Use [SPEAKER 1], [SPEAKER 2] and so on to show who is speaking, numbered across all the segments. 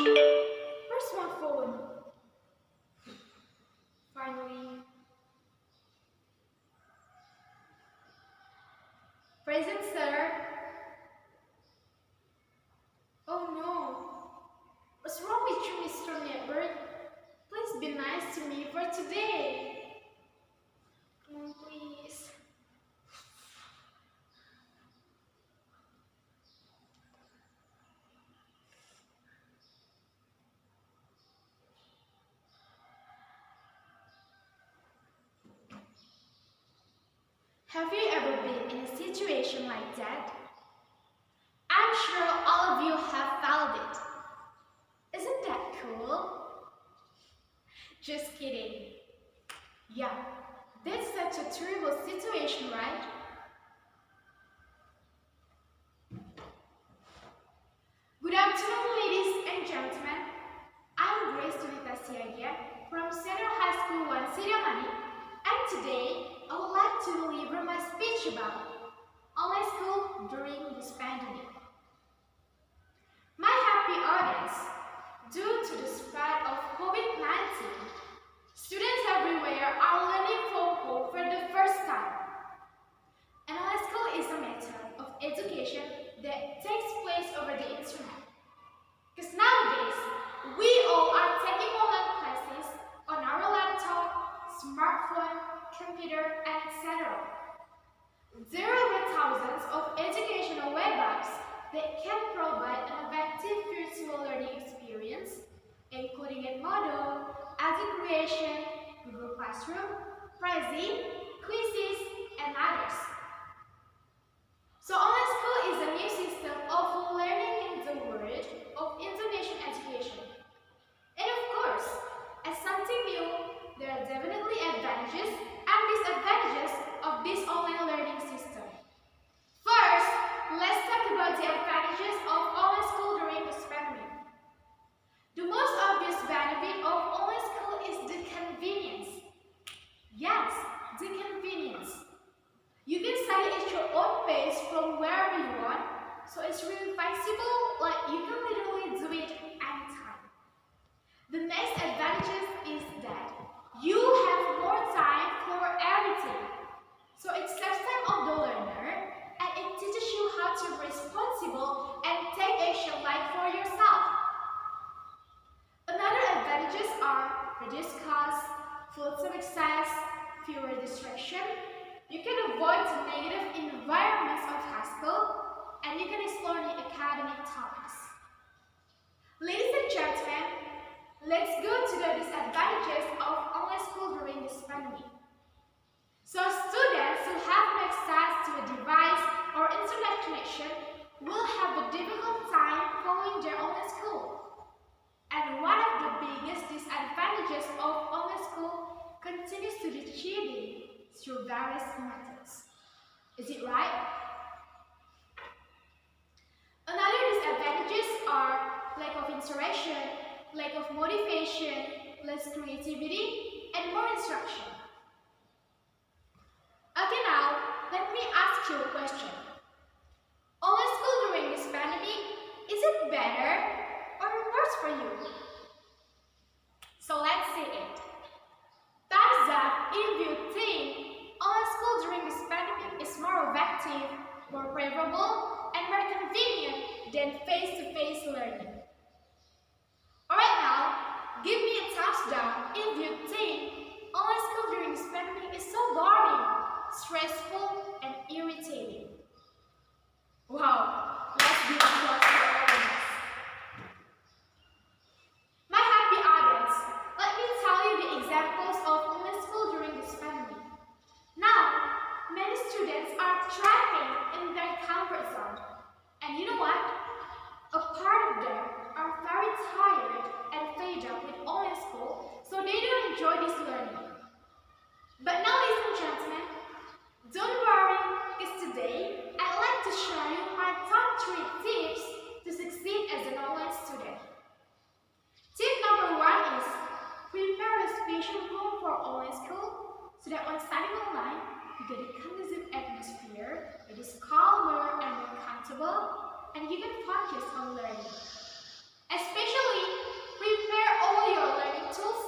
[SPEAKER 1] Where's my phone? Finally. Present, sir. Oh no. What's wrong with you, Mr. Network? Please be nice to me for today. Please. Have you ever been in a situation like that? I'm sure all of you have felt it. Isn't that cool? Just kidding. Yeah, that's such a terrible situation, right? Good afternoon, ladies and gentlemen. I'm Julita Siagian from Senior High School 1 Sidamanik, and today I would like to deliver my speech about online school during this pandemic. My happy audience, due to the spread of COVID-19, students everywhere are learning from home for the first time. Online school is a method of education that takes place over the internet. Because nowadays, we all are taking online classes on our laptop, smartphone, computer, and etc. There are thousands of educational web apps that can provide an effective virtual learning experience, including Edmodo, Creation, Google Classroom, Prezi, Quizzes, and others. So online school is a new system of learning in the world of information education. And of course, as something new, there are definitely advantages and disadvantages of this online learning system. First, let's talk about the advantages of online school during this pandemic. The most obvious benefit of online school is the convenience. Yes, the convenience. You can study at your own pace from wherever you want, so it's really flexible, like you can literally do it anytime. The next advantage is that you have more time for everything. So it saves time of the learner and it teaches you how to be responsible and take action like for yourself. Another advantages are reduced costs, full-time access, fewer distractions. You can avoid the negative environments of high school and you can explore the academic topics. Ladies and gentlemen, let's go to the disadvantages of online school during this pandemic. So students who have no access to a device or internet connection will have a difficult time following their online school. And one of the biggest disadvantages of online school continues to be cheating through various methods. Is it right? Another disadvantages are lack of interaction, lack of motivation, less creativity, and more instruction. Okay, now let me ask you a question. Online school during this pandemic, is it better or worse for you? So let's see it. Thumbs up if you think online school during this pandemic is more effective, more favorable, and more convenient than face-to-face learning. Alright now, give me a thumbs down if you think online school during this pandemic is so boring, stressful, and irritating. Wow, let's give applause for all of us. My happy audience, let me tell you the examples of online school during this pandemic. Now, many students are trapping in their comfort zone. And you know what? A part of them are very tired and fed up with online school, so they don't enjoy this learning. But now, ladies and gentlemen, don't worry, because today I'd like to share you my top 3 tips to succeed as an online student. Tip number 1 is prepare a special room for online school so that when studying online, you get a conducive atmosphere that is calmer and more comfortable, and you can focus on learning. Especially, prepare all your learning tools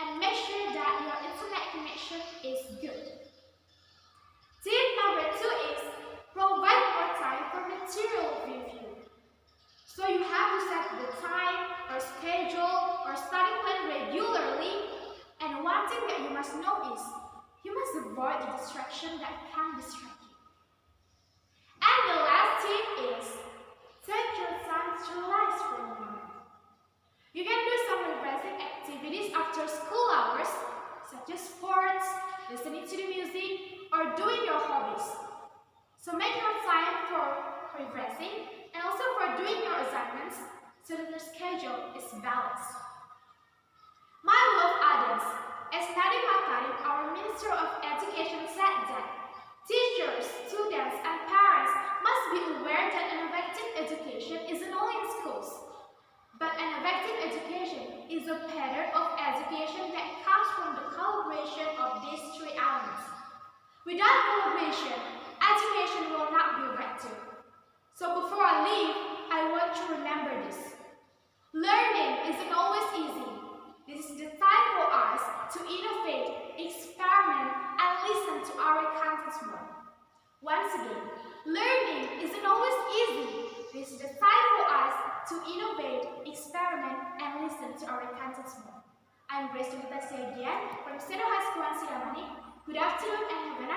[SPEAKER 1] and make sure that your internet connection is good. Tip number 2 is provide more time for material review. So you have to set the time or schedule or study plan regularly. And one thing that you must know is you must avoid the distraction that can distract you. And the last tip is take your time to relax for a moment. You can do some refreshing activities after school hours, such as sports, listening to the music, or doing your hobbies. So make your time for refreshing and also for doing your assignments so that your schedule is balanced. My beloved audience, as Nadiem Makarim, our Minister of Education, said that teachers, students, and parents must be aware that an effective education isn't only in schools, but an effective education is a pattern of education that comes from the collaboration of these three elements. Without collaboration, education will not be effective. So before I leave, I want you to remember this. Learning isn't always easy. This is the time for us to innovate, experiment, and listen to our contents more. Once again, learning isn't always easy. This is the time for us to innovate, experiment, and listen to our contents more. I'm Julita Siagian from Sidamanik. Good afternoon and have a nice